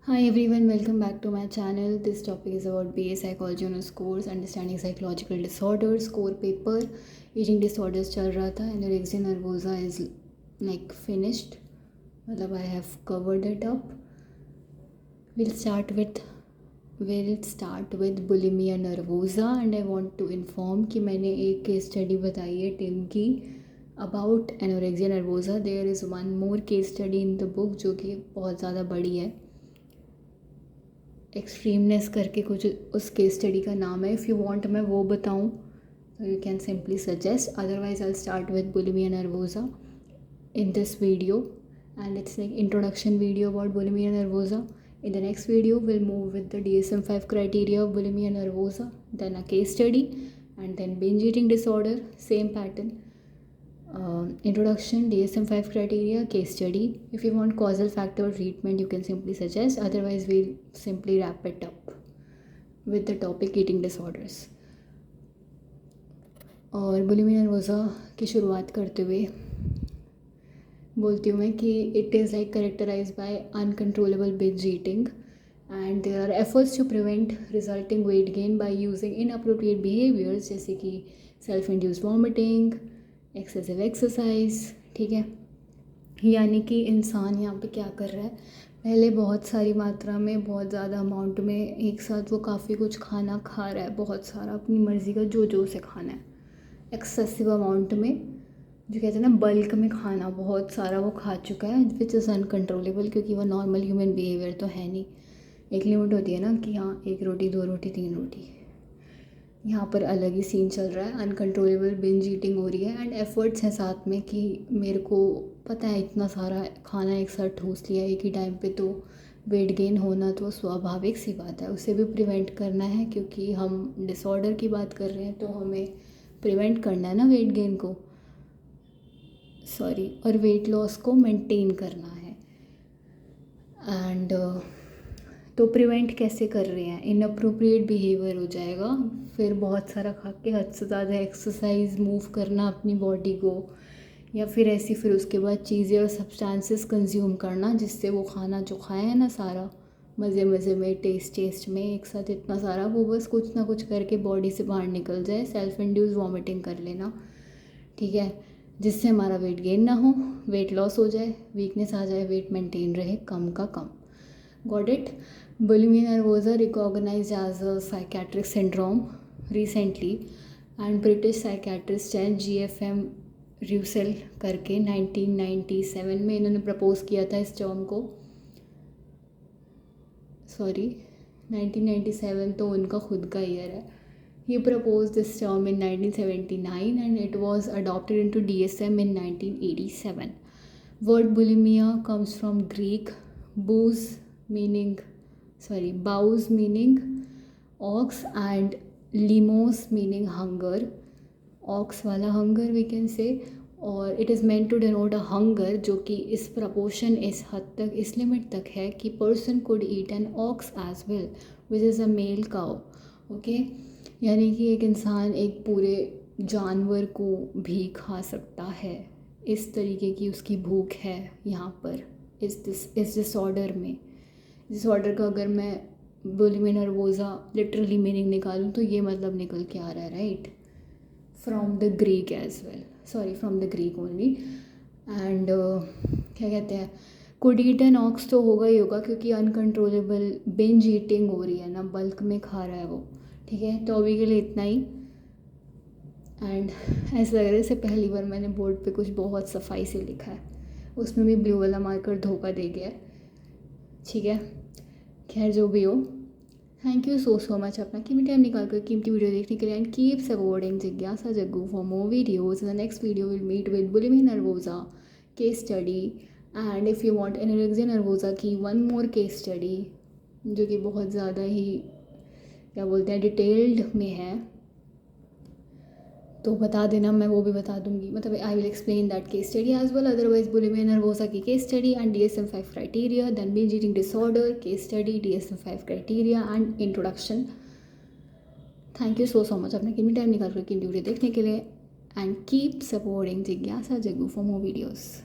Hi everyone, welcome back to my channel. This topic is about BA Psychology Honors Course, Understanding Psychological Disorders, core paper. Eating disorders चल रहा था. Anorexia nervosa is like finished. मतलब I have covered it up. We'll start with bulimia nervosa, and I want to inform कि मैंने एक case study बताई है Tim की about anorexia nervosa. There is one more case study in the book जो कि बहुत ज़्यादा बड़ी है. एक्सट्रीमनेस करके कुछ उस केस स्टडी का नाम है. इफ़ यू वांट मैं वो बताऊं तो you can simply suggest. Otherwise I start with bulimia nervosa in this video, and it's like introduction video about bulimia nervosa. In the next video we'll move with the DSM-5 criteria of bulimia nervosa, then a case study, and then binge eating disorder. Same pattern. Introduction, DSM-5 criteria, case study. If you want causal factor treatment you can simply suggest. Otherwise we'll simply wrap it up with the topic eating disorders. और bulimia nervosa की शुरुआत करते हुए बोलती हूँ मैं कि it is like characterise by uncontrollable binge eating, and there are efforts to prevent resulting weight gain by using inappropriate behaviours, जैसे कि self induced vomiting, excessive exercise. ठीक है, यानी कि इंसान यहाँ पे क्या कर रहा है, पहले बहुत सारी मात्रा में, बहुत ज़्यादा अमाउंट में एक साथ वो काफ़ी कुछ खाना खा रहा है, बहुत सारा अपनी मर्ज़ी का जो से खाना है, एक्सेसिव अमाउंट में, जो कहते हैं ना बल्क में खाना, बहुत सारा वो खा चुका है, विच इज़ अनकंट्रोलेबल, क्योंकि वो नॉर्मल ह्यूमन बिहेवियर तो है नहीं. एक लिमिट होती है ना कि हाँ 1 रोटी 2 रोटी 3 रोटी. यहाँ पर अलग ही सीन चल रहा है, अनकंट्रोलेबल बिंज ईटिंग हो रही है, एंड एफर्ट्स हैं साथ में कि मेरे को पता है इतना सारा खाना एक साथ ठूस लिया एक ही टाइम पे, तो वेट गेन होना तो स्वाभाविक सी बात है, उसे भी प्रिवेंट करना है, क्योंकि हम डिसऑर्डर की बात कर रहे हैं तो हमें प्रिवेंट करना है ना वेट गेन को, सॉरी, और वेट लॉस को मेंटेन करना है. एंड तो प्रिवेंट कैसे कर रहे हैं, इनअप्रोप्रिएट बिहेवियर हो जाएगा, फिर बहुत सारा खा के हद से ज़्यादा एक्सरसाइज, मूव करना अपनी बॉडी को, या फिर ऐसी फिर उसके बाद चीज़ें और सब्सटेंसेस कंज्यूम करना, जिससे वो खाना जो खाया है ना सारा मज़े मज़े में, टेस्ट में एक साथ इतना सारा, वो बस कुछ ना कुछ करके बॉडी से बाहर निकल जाए, सेल्फ इंड्यूस वॉमिटिंग कर लेना. ठीक है, जिससे हमारा वेट गेन ना हो, वेट लॉस हो जाए, वीकनेस आ जाए, वेट मेंटेन रहे कम का कम. Got it? Bulimia nervosa recognized as a psychiatric syndrome recently, and British psychiatrist हैं GFM Russell करके 1997 में इन्होंने प्रपोज किया था इस टर्म को. सॉरी, 1997 तो उनका खुद का ईयर है. He proposed this term in 1979 and it was adopted into DSM in 1987. Word bulimia comes from Greek bous meaning ox and limos meaning hunger. Ox वाला hunger we can say, और it is meant to denote a hunger जो कि इस proportion, इस हद तक, इस limit तक है कि person could eat an ox as well, which is a male cow. Okay, यानी कि एक इंसान एक पूरे जानवर को भी खा सकता है, इस तरीके की उसकी भूख है यहाँ पर इस डिसऑर्डर में. डिसऑर्डर का अगर मैं बुलिमिया नर्वोसा लिटरली मीनिंग निकालूँ तो ये मतलब निकल के आ रहा है, right, from the Greek as well, sorry from the Greek only. And क्या कहते हैं, कुड ईट एन ऑक्स तो होगा ही होगा, क्योंकि अनकंट्रोलेबल बिंज ईटिंग हो रही है ना, बल्क में खा रहा है वो. ठीक है, तो अभी के लिए इतना ही. एंड ऐसा लग रहा है जैसे पहली बार मैंने बोर्ड पे कुछ बहुत सफाई से लिखा है, उसमें भी ब्लू वाला मार्कर धोखा दे गया है. ठीक है, खैर जो भी हो, थैंक यू सो मच अपना कीमती टाइम निकाल कर कीमती वीडियो देखने के लिए, एंड कीप सपोर्टिंग जिज्ञासा Jaggu for more videos. In the next video will meet with bulimia nervosa case study, and if you want anorexia nervosa की वन मोर केस स्टडी जो कि बहुत ज़्यादा ही क्या बोलते हैं डिटेल्ड में है, तो बता देना, मैं वो भी बता दूंगी, मतलब I will explain that case study as well. Otherwise bulimia nervosa की case study and DSM-5 criteria, then binge eating disorder case study, DSM-5 criteria and introduction. Thank you so much अपना कीमती टाइम निकाल कर कीमती video देखने के लिए, and keep supporting जिज्ञासा जग्गू फॉर मोर वीडियोज़.